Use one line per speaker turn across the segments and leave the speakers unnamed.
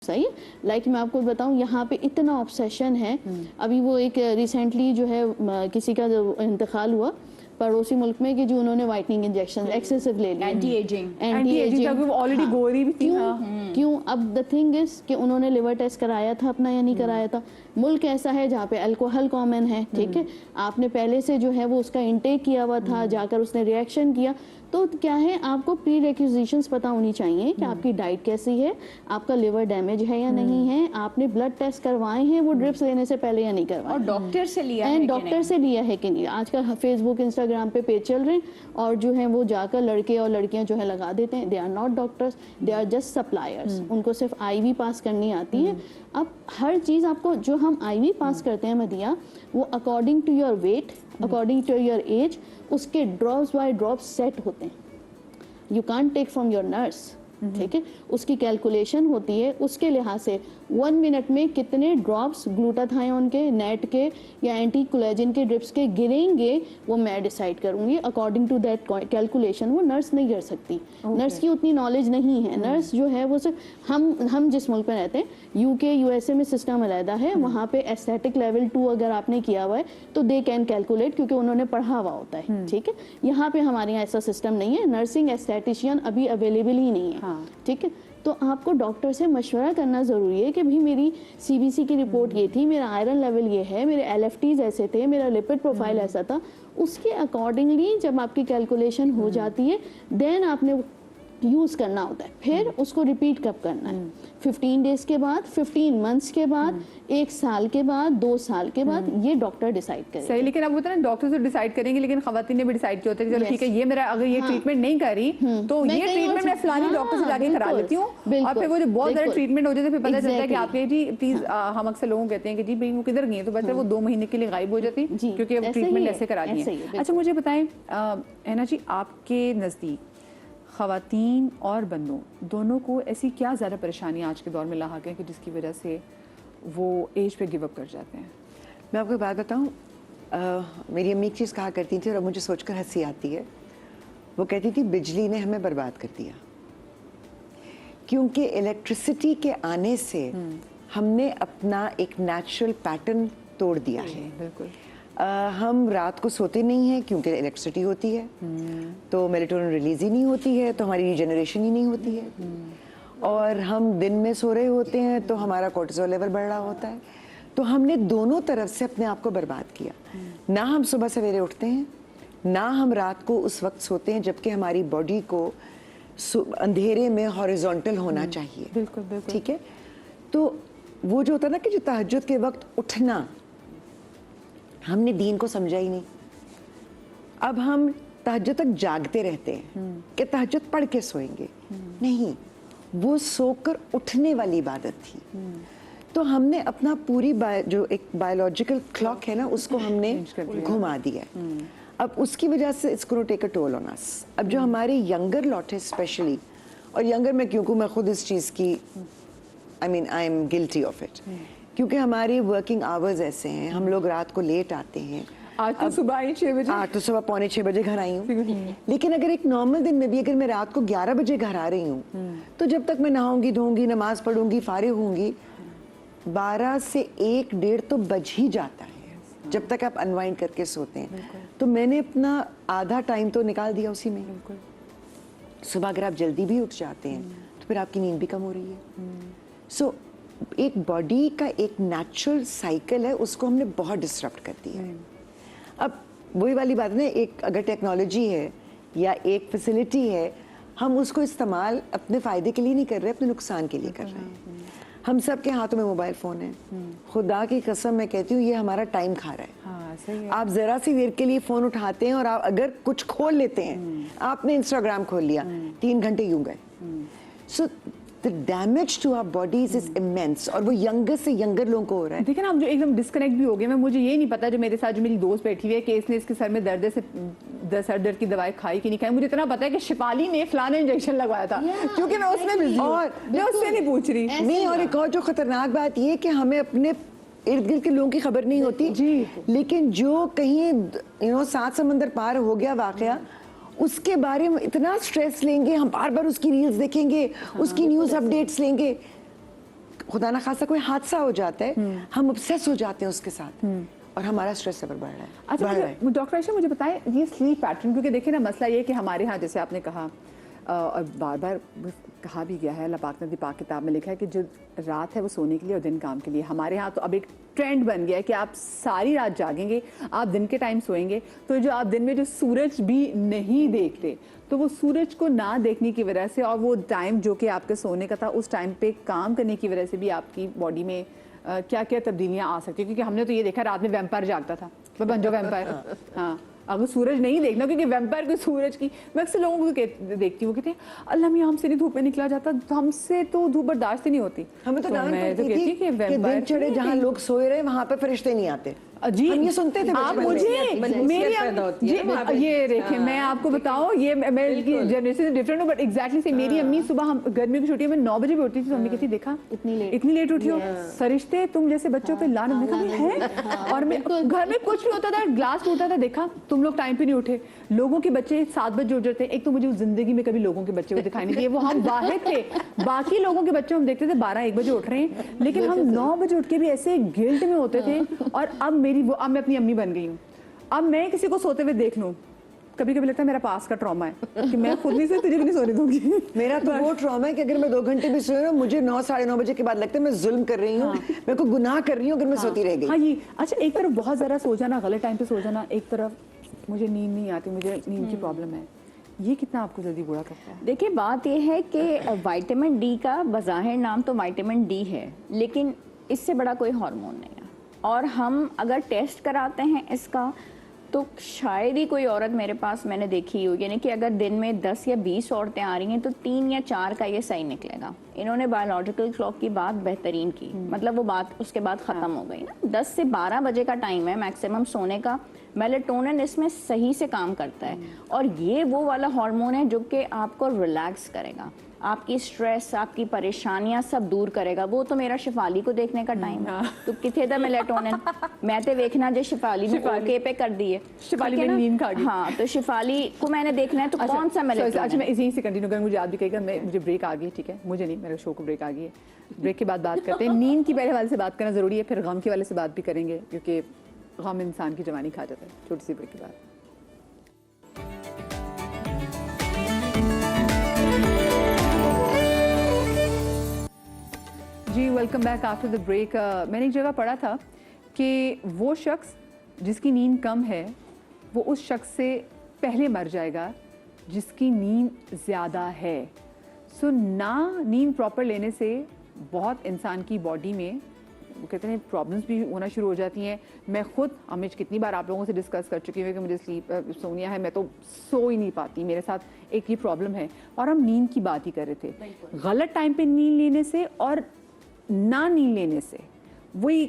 صحیح. لائک میں آپ کو بتاؤں یہاں پہ اتنا آبسیشن ہے. ابھی وہ ایک ریسنٹلی جو ہے کسی کا انتقال ہوا پڑوسی ملک میں کہ جو انہوں نے وائٹننگ انجیکشن ایکسیسو لے لیا,
اینٹی ایجنگ آلریڈی گوری بھی تھی.
کیوں؟ اب دا تھنگ از کہ انہوں نے لیور ٹیسٹ کرایا تھا اپنا یا نہیں کرایا تھا. ملک ایسا ہے جہاں پہ الکوہل کامن ہے, ٹھیک ہے, آپ نے پہلے سے جو ہے وہ اس کا انٹیک کیا ہوا تھا, جا کر اس نے ریئیکشن کیا, تو کیا ہے آپ کو پری ریکوزیشنز پتہ ہونی چاہیے کہ آپ کی ڈائٹ کیسی ہے, آپ کا لیور ڈیمیج ہے یا نہیں ہے, آپ نے بلڈ ٹیسٹ کروائے ہیں وہ ڈرپس لینے سے پہلے یا نہیں کروائے,
اور ڈاکٹر سے لیا ہے
ڈاکٹر سے لیا ہے کہ نہیں. آج کل فیس بک انسٹاگرام پہ پیج چل رہے ہیں اور جو ہے وہ جا کر لڑکے اور لڑکیاں جو ہے لگا دیتے ہیں. They are not doctors, they are just suppliers. ان کو صرف آئی وی پاس کرنی آتی ہے. اب ہر چیز آپ کو جو ہم آئی وی پاس کرتے ہیں مدیہ, وہ according to your weight, according to your age, اس کے ڈراپس بائی ڈراپس سیٹ ہوتے ہیں. You can't take from your nurse, ٹھیک ہے, اس کی کیلکولیشن ہوتی ہے. اس کے لحاظ سے 1 منٹ میں کتنے ڈراپس گلوٹاتھیون کے, نیٹ کے یا اینٹی کولیجن کے ڈرپس کے گریں گے وہ میں ڈیسائیڈ کروں گی اکارڈنگ ٹو دیٹ کیلکولیشن. وہ نرس نہیں کر سکتی, نرس کی اتنی نالج نہیں ہے. نرس جو ہے وہ صرف ہم جس ملک میں رہتے ہیں UK USA میں سسٹم علیحدہ ہے, وہاں پہ ایستھیٹک لیول 2 اگر آپ نے کیا ہوا ہے تو دے کین کیلکولیٹ کیونکہ انہوں نے پڑھا ہوا ہوتا ہے, ٹھیک ہے. یہاں پہ ہمارے یہاں ایسا سسٹم نہیں ہے. نرسنگ ایستھیٹیشین ابھی اویلیبل ہی نہیں ہے, ٹھیک ہے. تو آپ کو ڈاکٹر سے مشورہ کرنا ضروری ہے کہ بھی میری CBC کی رپورٹ یہ تھی, میرا آئرن لیول یہ ہے, میرے LFTs ایسے تھے, میرا لپڈ پروفائل ایسا تھا. اس کے اکارڈنگلی جب آپ کی کیلکولیشن ہو جاتی ہے دین آپ نے یوز کرنا ہوتا ہے. پھر اس کو ریپیٹ کب کرنا ہے, 15 ڈیز کے بعد, 15 منتھس کے بعد, 1 سال کے بعد, 2 سال کے بعد, یہ ڈاکٹر ڈیسائیڈ کرے.
صحیح, لیکن اب ہوتا ہے نا ڈاکٹر سے ڈیسائیڈ کریں گے, لیکن خواتین نے بھی ڈیسائیڈ کیا ہوتا ہے کہ چلو ٹھیک ہے یہ میرا اگر یہ ٹریٹمنٹ نہیں کر رہی تو یہ ٹریٹمنٹ میں فلانی ڈاکٹر سے جا کے کرا لیتی ہوں, اور پھر وہ جو بہت زیادہ ٹریٹمنٹ ہو جاتے ہیں پھر پتہ چلتا ہے کہ آپ کے جی پلیز, ہم اکثر لوگوں کہتے ہیں کہ جی بھائی وہ کدھر گئی ہیں, تو بہتر وہ 2 مہینے کے لیے غائب ہو جاتی کیونکہ اب ٹریٹمنٹ ایسے کرا دی ہے. اچھا مجھے بتائیں اینا جی, آپ کے نزدیک خواتین اور بندوں دونوں کو ایسی کیا زیادہ پریشانی آج کے دور میں لاحق ہے کہ جس کی وجہ سے وہ ایج پہ گیو اپ کر جاتے ہیں؟
میں آپ کو بات بتاؤں, میری امی ایک چیز کہا کرتی تھی اور مجھے سوچ کر ہنسی آتی ہے. وہ کہتی تھی بجلی نے ہمیں برباد کر دیا, کیونکہ الیکٹریسٹی کے آنے سے ہم نے اپنا ایک نیچرل پیٹرن توڑ دیا ہے.
بالکل.
ہم رات کو سوتے نہیں ہیں کیونکہ الیکٹریسٹی ہوتی ہے, تو میلیٹونن ریلیز ہی نہیں ہوتی ہے, تو ہماری ریجنریشن ہی نہیں ہوتی ہے. اور ہم دن میں سو رہے ہوتے ہیں تو ہمارا کورٹیزول لیول بڑھ رہا ہوتا ہے. تو ہم نے دونوں طرف سے اپنے آپ کو برباد کیا. نہ ہم صبح سویرے اٹھتے ہیں, نہ ہم رات کو اس وقت سوتے ہیں جبکہ ہماری باڈی کو اندھیرے میں ہاریزونٹل ہونا چاہیے.
بالکل بالکل,
ٹھیک ہے. تو وہ جو ہوتا ہے نا کہ جو تہجد کے وقت اٹھنا, ہم نے دین کو سمجھا ہی نہیں. اب ہم تہجد تک جاگتے رہتے ہیں کہ تہجد پڑھ کے سوئیں گے. نہیں, وہ سو کر اٹھنے والی عبادت تھی. تو ہم نے اپنا پوری جو ایک بایولوجیکل کلاک ہے نا اس کو ہم نے گھما دیا. اب اس کی وجہ سے it's gonna take a tool آن اس. اب جو ہمارے ینگر لاٹ ہے اسپیشلی, اور ینگر میں کیونکہ میں خود اس چیز کی I am guilty of it, کیونکہ ہماری ورکنگ آورز ایسے ہیں, ہم لوگ رات کو لیٹ آتے ہیں.
آج تو صبح 6 بجے,
تو صبح 5:45 بجے گھر آئی ہوں. لیکن اگر ایک نارمل دن میں بھی اگر میں رات کو 11 بجے گھر آ رہی ہوں تو جب تک میں نہاؤں گی, دھوؤں گی, نماز پڑھوں گی, فارغ ہوں گی, 12 سے 1 1:30 تو بج ہی جاتا ہے جب تک آپ انوائنڈ کر کے سوتے ہیں. تو میں نے اپنا آدھا ٹائم تو نکال دیا اسی میں. صبح اگر آپ جلدی بھی اٹھ جاتے ہیں تو پھر آپ کی نیند بھی کم ہو رہی ہے. سو ایک باڈی کا ایک نیچرل سائیکل ہے, اس کو ہم نے بہت ڈسٹرپٹ کر دیا ہے. اب وہی والی بات ہے, ایک اگر ٹیکنالوجی ہے یا ایک فیسلٹی ہے, ہم اس کو استعمال اپنے فائدے کے لیے نہیں کر رہے, اپنے نقصان کے لیے کر رہے ہیں. ہم سب کے ہاتھوں میں موبائل فون ہے. خدا کی قسم میں کہتی ہوں یہ ہمارا ٹائم کھا رہا ہے. آپ ذرا سی دیر کے لیے فون اٹھاتے ہیں اور آپ اگر کچھ کھول لیتے ہیں, آپ نے انسٹاگرام کھول لیا, 3 گھنٹے یوں گئے. سو the damage to our bodies is immense, اور وہ ینگر سے ینگر لوگوں کو ہو رہا ہے.
دیکھیں نا آپ جو ایک دم ڈسکنیکٹ بھی ہو گئے. میں مجھے یہ نہیں پتا جو میرے ساتھ جو میری دوست بیٹھی ہوئی ہے کہ اس نے اس کے سر میں درد سے سر درد کی دوائی کھائی کہ نہیں کھائی. مجھے اتنا پتا ہے کہ شفالی نے فلانا انجیکشن لگوایا تھا, کیونکہ میں اس میں بزی ہوں, میں اس سے نہیں پوچھ رہی.
نہیں, اور ایک اور جو خطرناک بات یہ کہ ہمیں اپنے ارد گرد کے لوگوں کی خبر نہیں ہوتی, لیکن جو کہیں 7 سمندر پار ہو گیا واقعہ, اس کے بارے میں اتنا سٹریس لیں گے, ہم بار بار اس کی ریلز دیکھیں گے, اس کی نیوز اپڈیٹس لیں گے. خدا نخواستہ کوئی حادثہ ہو جاتا ہے, ہم obsess ہو جاتے ہیں اس کے ساتھ, اور ہمارا اسٹریس لیول بڑھ رہا ہے.
اچھا ڈاکٹر عائشہ مجھے بتائیں یہ سلیپ پیٹرن, کیونکہ دیکھیں نا مسئلہ یہ ہے کہ ہمارے ہاں جیسے آپ نے کہا اور بار بار کہا بھی گیا ہے, اللہ پاک نے پاک کتاب میں لکھا ہے کہ جو رات ہے وہ سونے کے لیے اور دن کام کے لیے. ہمارے ہاں تو اب ایک ٹرینڈ بن گیا ہے کہ آپ ساری رات جاگیں گے, آپ دن کے ٹائم سوئیں گے, تو جو آپ دن میں جو سورج بھی نہیں دیکھتے تو وہ سورج کو نہ دیکھنے کی وجہ سے اور وہ ٹائم جو کہ آپ کے سونے کا تھا اس ٹائم پہ کام کرنے کی وجہ سے بھی آپ کی باڈی میں کیا کیا تبدیلیاں آ سکتی ہیں. کیونکہ ہم نے تو یہ دیکھا رات میں ویمپائر جاگتا تھا, وہ بن جاؤ ویمپائر. ہاں اگر سورج نہیں دیکھنا, کیونکہ ویمپائر کو سورج کی, میں اکثر لوگوں کو دیکھتی ہوں, وہ کہتے ہیں اللہ میاں ہم سے نہیں دھوپ میں نکلا جاتا, ہم سے تو دھوپ برداشت ہی نہیں ہوتی.
ہمیں تو ڈانٹ پڑتی تھی کہ دن چڑھے جہاں لوگ سوئے رہے وہاں پہ فرشتے نہیں آتے.
جی
ہم یہ سنتے تھے
آپ مجھے میری یہ دیکھیں میں آپ کو بتاؤں, یہ میں جنریشن سے ڈفرینٹ ہوں بٹ ایگزیکٹلی سیم. میری امی صبح ہم گرمیوں کی چھٹیوں میں 9 بجے بھی اٹھتی تھی, تو امی کہتی دیکھا اتنی لیٹ اٹھی ہو, فرشتے تم جیسے بچوں پہ لعنت ہے. اور گھر میں کچھ بھی ہوتا تھا, گلاس ٹوٹا تھا, دیکھا تم لوگ ٹائم پہ نہیں اٹھے. لوگوں کے بچے 7 بجے اٹھ جاتے ہیں. ایک تو مجھے زندگی میں کبھی لوگوں کے بچے کو دکھائی نہیں دیے, وہ ہم واحد تھے. باقی لوگوں کے بچے ہم دیکھتے تھے 12-1 بجے اٹھ رہے ہیں, لیکن ہم 9 بجے اٹھ کے بھی ایسے گلٹ میں ہوتے تھے. اور اب میں اپنی امی بن گئی ہوں. اب میں کسی کو سوتے ہوئے دیکھ لوں, کبھی کبھی لگتا ہے میرا پاس کا ٹراما ہے کہ میں خود نہیں سوئی, تجھے بھی نہیں سونے دوں گی.
میرا تو وہ ٹراما ہے کہ اگر میں 2 گھنٹے بھی سوئی ہوں, مجھے 9-9:30 بجے کے بعد لگتا ہے میں ظلم کر رہی ہوں, میں کوئی گناہ کر رہی ہوں اگر میں سوتی رہ گئی.
ہاں یہ اچھا, ایک طرف بہت ذرا سو جانا, غلط ٹائم پہ سو جانا, ایک طرف مجھے نیند نہیں آتی, مجھے نیند کی پرابلم ہے, یہ کتنا آپ کو جلدی بوڑھا کرتا ہے؟
دیکھیے بات یہ ہے کہ وائٹامن ڈی کا بظاہر نام تو وائٹامن ڈی ہے, لیکن اس سے بڑا کوئی ہارمون نہیں ہے. اور ہم اگر ٹیسٹ کراتے ہیں اس کا تو شاید ہی کوئی عورت میرے پاس میں نے دیکھی ہو, یعنی کہ اگر دن میں 10 یا 20 عورتیں آ رہی ہیں تو 3 یا 4 کا یہ صحیح نکلے گا. انہوں نے بایولوجیکل کلاک کی بات بہترین کی, مطلب وہ بات اس کے بعد ختم ہو گئی نا. 10 سے 12 بجے کا ٹائم ہے میکسیمم سونے کا, میلیٹونن اس میں صحیح سے کام کرتا ہے, اور یہ وہ والا ہارمون ہے جو کہ آپ کو ریلیکس کرے گا, آپ کی سٹریس, آپ کی پریشانیاں سب دور کرے گا. وہ تو میرا شفالی کو دیکھنے کا ٹائم ہے, تو کتنے دا میلیٹونن میں تے ویکھنا جے شفالی نے اوکے پہ کر دیے,
شفالی میں نیند کھا گئی.
ہاں تو شفالی کو میں نے دیکھنا ہے تو کون سا میلیٹونن.
اچھا میں اسی سے کنٹینیو کروں, مجھے یاد بھی کہے گا, مجھے بریک آ گئی, ٹھیک ہے, مجھے نہیں, میرے شو کو بریک آ گئی ہے. بریک کے بعد بات کرتے ہیں. نیند کی پہلے والے سے بات کرنا ضروری ہے, پھر غم کے والے سے بات بھی کریں گے, کیونکہ غم انسان کی جوانی کھا جاتا ہے. چھوٹی سی بریک کے بعد. جی welcome back after the break. میں نے ایک جگہ پڑھا تھا کہ وہ شخص جس کی نیند کم ہے وہ اس شخص سے پہلے مر جائے گا جس کی نیند زیادہ ہے. سو نہ نیند پراپر لینے سے بہت انسان کی باڈی میں وہ کہتے ہیں پرابلمس بھی ہونا شروع ہو جاتی ہیں. میں خود ہمیشہ کتنی بار آپ لوگوں سے ڈسکس کر چکی ہوں کہ مجھے سلیپ سونیا ہے, میں تو سو ہی نہیں پاتی, میرے ساتھ ایک یہ پرابلم ہے. اور ہم نیند کی بات ہی کر رہے تھے, غلط ٹائم پہ نیند لینے سے اور نہ نیند لینے سے وہی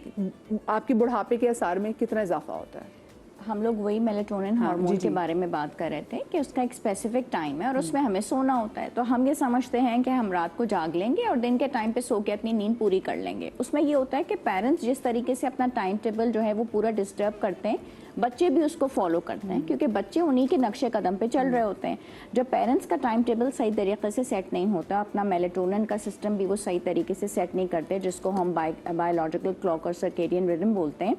آپ کے بڑھاپے کے اثار میں کتنا اضافہ ہوتا ہے.
ہم لوگ وہی میلیٹونن ہارمون کے بارے میں بات کر رہے تھے کہ اس کا ایک اسپیسیفک ٹائم ہے اور اس میں ہمیں سونا ہوتا ہے. تو ہم یہ سمجھتے ہیں کہ ہم رات کو جاگ لیں گے اور دن کے ٹائم پہ سو کے اپنی نیند پوری کر لیں گے. اس میں یہ ہوتا ہے کہ پیرنٹس جس طریقے سے اپنا ٹائم ٹیبل جو ہے وہ پورا ڈسٹرب کرتے ہیں, بچے بھی اس کو فالو کرتے ہیں, کیونکہ بچے انہی کے نقشے قدم پہ چل رہے ہوتے ہیں. جب پیرنٹس کا ٹائم ٹیبل صحیح طریقے سے سیٹ نہیں ہوتا, اپنا میلیٹونن کا سسٹم بھی وہ صحیح طریقے سے سیٹ نہیں کرتے, جس کو ہم بایولوجیکل کلاک اور سرکیڈین ریدم بولتے ہیں,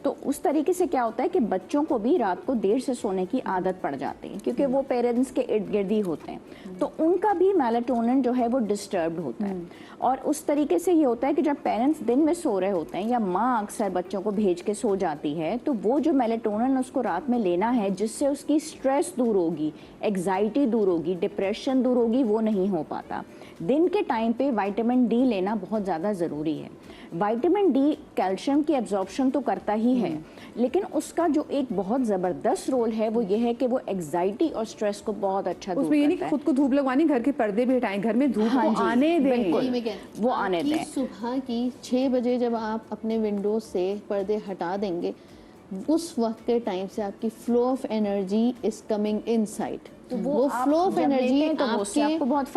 تو اس طریقے سے کیا ہوتا ہے کہ بچوں کو بھی رات کو دیر سے سونے کی عادت پڑ جاتی ہے, کیونکہ وہ پیرنٹس کے ارد گرد ہی ہوتے ہیں, تو ان کا بھی میلیٹونن جو ہے وہ ڈسٹربڈ ہوتا ہے. اور اس طریقے سے یہ ہوتا ہے کہ جب پیرنٹس دن میں سو رہے ہوتے ہیں یا ماں اکثر بچوں کو بھیج کے سو جاتی ہے, تو وہ جو میلیٹونن اس کو رات میں لینا ہے جس سے اس کی سٹریس دور ہوگی, ایگزائٹی دور ہوگی, ڈپریشن دور ہوگی, وہ نہیں ہو پاتا. دن کے ٹائم پہ وائٹامن ڈی لینا بہت زیادہ ضروری ہے. وائٹامن ڈی کیلشیم کی ایبزارپشن تو کرتا ہی ہے, لیکن اس کا جو ایک بہت زبردست رول ہے وہ یہ ہے کہ وہ ایگزائٹی اور سٹریس کو بہت اچھا دور
کرتا ہے. اس میں یہ نہیں کہ خود کو دھوپ لگوانی, گھر کے پردے بھی ہٹائیں, گھر میں دھوپ کو آنے دیں,
وہ آنے دیں.
صبح کی 6 بجے جب آپ اپنے ونڈو سے پردے ہٹا دیں گے, اس وقت کے ٹائم سے آپ کی flow of energy is coming in side. وہ فلو آف انرجی آپ کے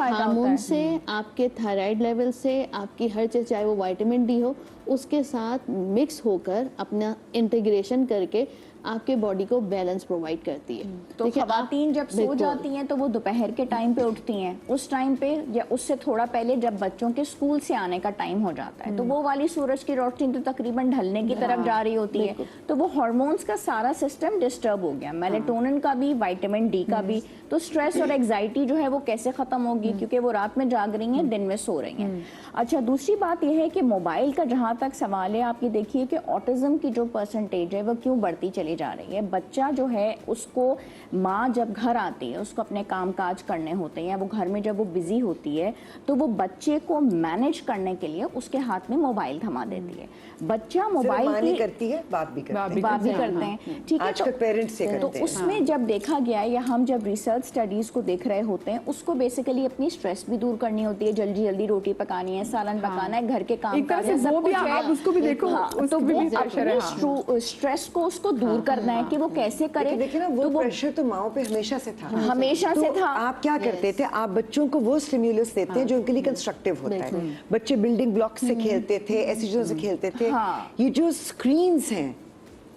ہارمون سے, آپ کے تھائرائیڈ لیول سے, آپ کی ہر چیز, چاہے وہ وائٹامن ڈی ہو, اس کے ساتھ مکس ہو کر اپنا انٹیگریشن کر کے آپ کے باڈی کو بیلنس پرووائڈ کرتی ہے.
تو خواتین جب سو جاتی ہیں تو وہ دوپہر کے ٹائم پہ اٹھتی ہیں, اس ٹائم پہ یا اس سے تھوڑا پہلے جب بچوں کے اسکول سے آنے کا ٹائم ہو جاتا ہے تو وہ والی سورج کی روشنی تو تقریباً ڈھلنے کی طرف جا رہی ہوتی ہے, تو وہ ہارمونس کا سارا سسٹم ڈسٹرب ہو گیا, میلیٹونن کا بھی, وائٹامن ڈی کا بھی. تو اسٹریس اور ایگزائٹی جو ہے وہ کیسے ختم ہوگی, کیونکہ وہ رات میں جاگ رہی ہیں, دن میں سو رہی ہیں. اچھا, دوسری بات یہ ہے کہ موبائل کا جہاں تک سوال ہے, آپ یہ دیکھیے کہ آٹزم کی جو پرسنٹیج ہے وہ کیوں بڑھتی چلی جا رہی ہے. بچہ جو ہے اس کو ماں جب گھر آتی ہے, اس کو اپنے کام کاج کرنے ہوتے ہیں, وہ گھر میں جب وہ بزی ہوتی ہے تو وہ بچے کو مینیج کرنے کے لیے اس کے ہاتھ میں موبائل تھما دیتی ہے. بچہ موبائل کی
کرتی ہے, بات بھی
کرتے ہیں, ٹھیک ہے,
آج کل پیرنٹس سے کرتے ہیں.
تو اس میں جب دیکھا گیا ہے یا ہم جب ریسرچ اسٹڈیز کو دیکھ رہے ہوتے ہیں, اس کو بیسیکلی اپنی اسٹریس بھی دور کرنی ہوتی ہے, جلدی جلدی روٹی پکانی ہے, سالن پکانا ہے, گھر کے کام کاج ہے, سب کچھ ہے, تو وہ اپنی اسٹریس کو اس کو دور کرنا ہے کہ وہ کیسے کرے.
دیکھیں نا, وہ پریشر تو ماؤں پہ ہمیشہ سے تھا,
ہمیشہ سے تھا.
آپ کیا کرتے تھے, آپ بچوں کو وہ اسٹیمیولس دیتے ہیں جو ان کے لیے کنسٹرکٹیو ہوتا ہے. بچے بلڈنگ بلاکس سے کھیلتے تھے, ایسی چیزوں سے کھیلتے تھے. یہ جو اسکرینز ہیں,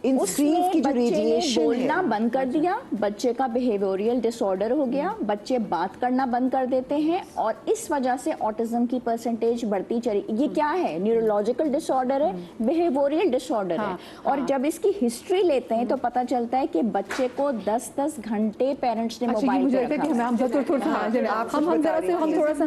ان اسکرینز کی جو ریڈیشن ہے,
بولنا بند کر دیا, بچے کا بیہیویئرل ڈس آرڈر ہو گیا, بچے بات کرنا بند کر دیتے ہیں, اور اس وجہ سے آٹزم کی پرسنٹیج بڑھتی چلی. یہ کیا ہے, نیورولوجیکل ڈس آرڈر ہے, بیہیویئرل ڈس آرڈر ہے. اور جب اس کی ہسٹری لیتے ہیں تو پتہ چلتا ہے کہ بچے کو 10-10 گھنٹے پیرنٹس نے موبائل پہ رکھا.
ہم تھوڑا سا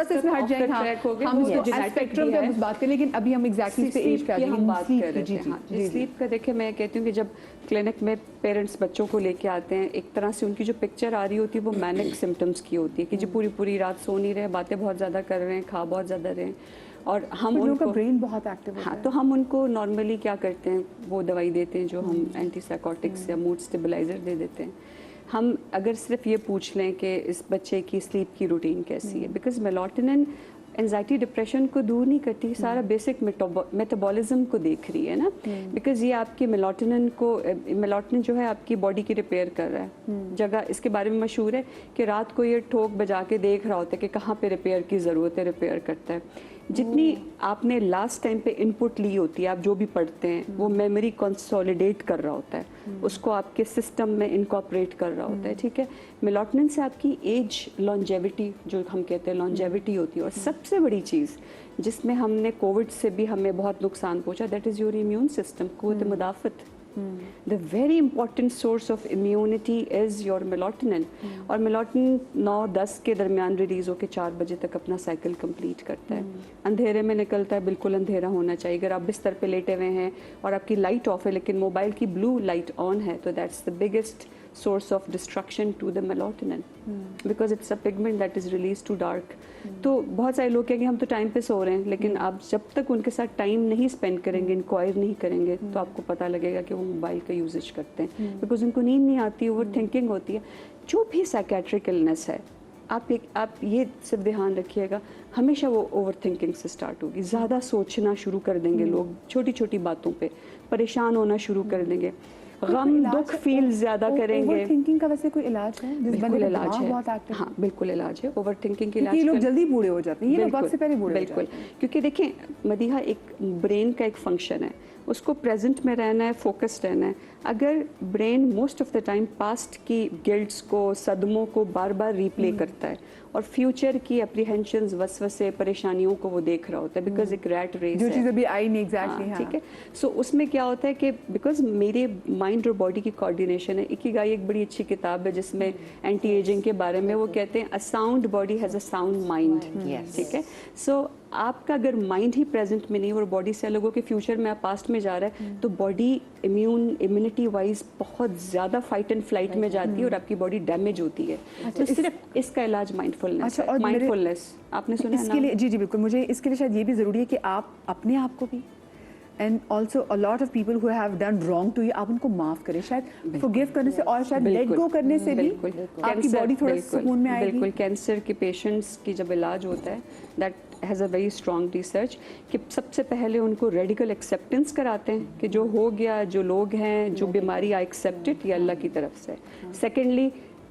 اس میں ہٹ جائیں گے, ہم اسپیکٹرم پہ بات کریں, لیکن ابھی ہم ایگزیکٹلی اس پہ ایج پہ آ جائیں گے.
بات کر رہے تھے سلیپ کا. دیکھیں, میں کہتی ہوں کہ جب کلینک میں پیرنٹس بچوں کو لے کے آتے ہیں, ایک طرح سے ان کی جو پکچر آ رہی ہوتی ہے وہ مینک سمٹمس کی ہوتی ہے کہ جی پوری رات سو نہیں رہے, باتیں بہت زیادہ کر رہے ہیں, کھا بہت زیادہ رہے ہیں, اور ہم ان کا
برین بہت ایکٹیو
ہاں, تو ہم ان کو نارملی کیا کرتے ہیں, وہ دوائی دیتے ہیں جو ہم اینٹی سائیکوٹکس یا موڈ اسٹیبلائزر دے دیتے ہیں. ہم اگر صرف یہ پوچھ لیں کہ اس بچے کی سلیپ کی روٹین کیسی ہے, بیکاز میلاٹونن انزائٹی ڈپریشن کو دور نہیں کرتی, سارا بیسک میٹابولزم کو دیکھ رہی ہے نا, بیکاز یہ آپ کی میلاٹونن جو ہے آپ کی باڈی کی ریپیئر کر رہا ہے. جگہ اس کے بارے میں مشہور ہے کہ رات کو یہ ٹھوک بجا کے دیکھ رہا ہوتا ہے کہ کہاں پہ ریپیئر کی ضرورت ہے, ریپیئر کرتا ہے. جتنی آپ نے لاسٹ ٹائم پہ ان پٹ لی ہوتی ہے, آپ جو بھی پڑھتے ہیں وہ میموری کنسولیڈیٹ کر رہا ہوتا ہے, اس کو آپ کے سسٹم میں انکارپوریٹ کر رہا ہوتا ہے. ٹھیک ہے, میلاٹونن سے آپ کی ایج لانجیوٹی جو ہم کہتے ہیں لانجیوٹی ہوتی ہے. اور سب سے بڑی چیز جس میں ہم نے کووڈ سے بھی ہمیں بہت نقصان پہنچا, that is your immune system, قوت مدافعت. The very important source of immunity is your melatonin. اور میلاٹونن 9-10 کے درمیان ریلیز ہو کے 4 بجے تک اپنا سائیکل کمپلیٹ کرتا ہے. اندھیرے میں نکلتا ہے, بالکل اندھیرا ہونا چاہیے. اگر آپ بستر پہ لیٹے ہوئے ہیں اور آپ کی لائٹ آف ہے لیکن موبائل کی بلو لائٹ آن ہے, تو that's the biggest source of destruction to the melatonin because it's a pigment that is released to dark. تو بہت سارے لوگ کہیں گے ہم تو ٹائم پہ سو رہے ہیں, لیکن آپ جب تک ان کے ساتھ ٹائم نہیں اسپینڈ کریں گے, انکوائر نہیں کریں گے, تو آپ کو پتہ لگے گا کہ وہ موبائل کا یوزیج کرتے ہیں, بیکاز ان کو نیند نہیں آتی, اوور تھنکنگ ہوتی ہے. جو بھی سائیکیٹرک النس ہے, آپ یہ صرف دھیان رکھیے گا, ہمیشہ وہ اوور تھنکنگ سے سٹارٹ ہوگی. زیادہ سوچنا شروع کر دیں گے لوگ, چھوٹی چھوٹی باتوں پہ پریشان ہونا شروع کر دیں گے, غم دکھ فیل زیادہ کریں گے.
اوور تھنکنگ کا ویسے کوئی علاج ہے؟
بالکل علاج ہے, ہاں بالکل علاج ہے اوور تھنکنگ کے علاج.
یہ لوگ جلدی بوڑھے ہو جاتے ہیں, یہ لوگ وقت سے پہلے بوڑھے ہو جاتے ہیں.
بالکل, کیونکہ دیکھیں مدیحہ, ایک برین کا ایک فنکشن ہے, اس کو پریزنٹ میں رہنا ہے, فوکسڈ رہنا ہے. اگر brain most of the time past کی گلٹس کو, صدموں کو بار بار ریپلے کرتا ہے, اور فیوچر کی اپریہنشنز, وسوسے, پریشانیوں کو وہ دیکھ رہا ہوتا ہے, بیکاز ایک ریٹ ریس
جو
ہے,
چیز ابھی آئی نہیں ایگزیکٹلی.
ٹھیک ہے. سو اس میں کیا ہوتا ہے کہ بیکاز میرے مائنڈ اور باڈی کی کوآرڈینیشن ہے. اکیگائی ایک بڑی اچھی کتاب ہے جس میں اینٹی ایجنگ کے بارے میں وہ کہتے ہیں, a sound body has a sound mind. ٹھیک ہے. سو آپ کا اگر مائنڈ ہی پریزنٹ میں نہیں اور باڈی سے الگ ہو کے فیوچر میں آپ پاسٹ میں جا رہا ہے, تو باڈی امیونٹی وائز بہت زیادہ فائٹ اینڈ فلائٹ میں جاتی ہے, اور آپ کی باڈی ڈیمیج ہوتی ہے. تو صرف اس کا علاج مائنڈ فلنس ہے. مائنڈ فلنس آپ نے سنا ہے
اس کے لیے؟ جی بالکل. مجھے اس کے لیے شاید یہ بھی ضروری ہے کہ آپ اپنے آپ کو بھی, and also a lot of people who have done wrong to you, آپ ان کو معاف کریں. شاید forgive کرنے سے اور شاید let go کرنے سے بھی آپ کی باڈی تھوڑا سکون میں آئے گی.
بالکل. کینسر کے پیشنٹس کی جب علاج ہوتا ہے, that has a very strong research, کہ سب سے پہلے ان کو ریڈیکل ایکسیپٹنس کراتے ہیں کہ جو ہو گیا, جو لوگ ہیں, جو بیماری آئی ایکسیپٹ اٹ, یہ اللہ کی طرف سے. Secondly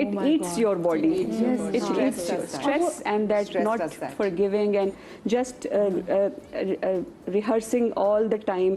It eats your body. It eats your stress, and that not forgiving and just rehearsing all the time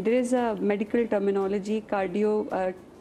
There is a medical terminology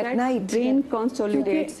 At night,
brain consolidates.